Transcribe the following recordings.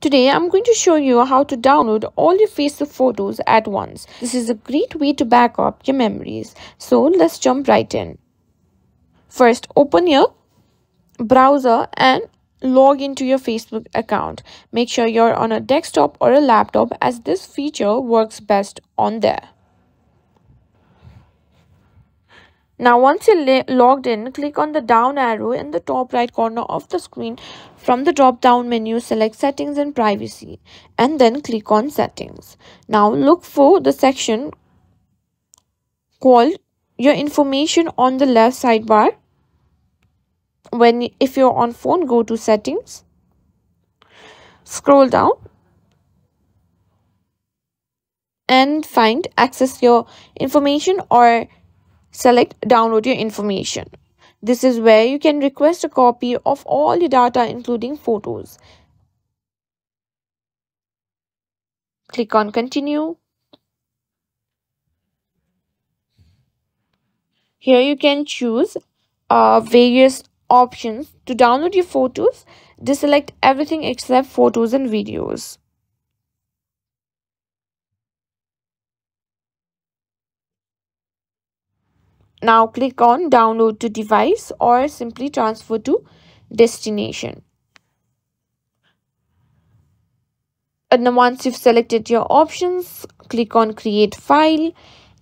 Today I'm going to show you how to download all your Facebook photos at once. This is a great way to back up your memories. So let's jump right in. First, open your browser and log into your Facebook account. Make sure you're on a desktop or a laptop as this feature works best on there. Now once you're logged in, click on the down arrow in the top right corner of the screen. From the drop down menu, select settings and privacy and then click on settings. Now look for the section called your information on the left sidebar. If you're on phone, go to settings, scroll down and find access your information or select download your information. This is where you can request a copy of all your data including photos. Click on continue. Here you can choose various options to download your photos. Deselect everything except photos and videos. Now click on download to device or simply transfer to destination. And then once you've selected your options, click on create file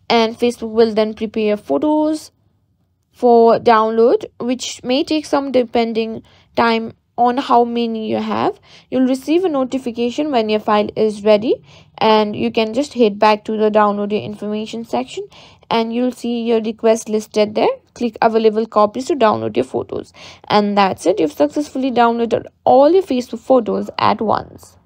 and Facebook will then prepare photos for download, which may take some depending time on how many you have. You'll receive a notification when your file is ready and you can just head back to the download your information section and you'll see your request listed there. Click available copies to download your photos, and that's it. You've successfully downloaded all your Facebook photos at once.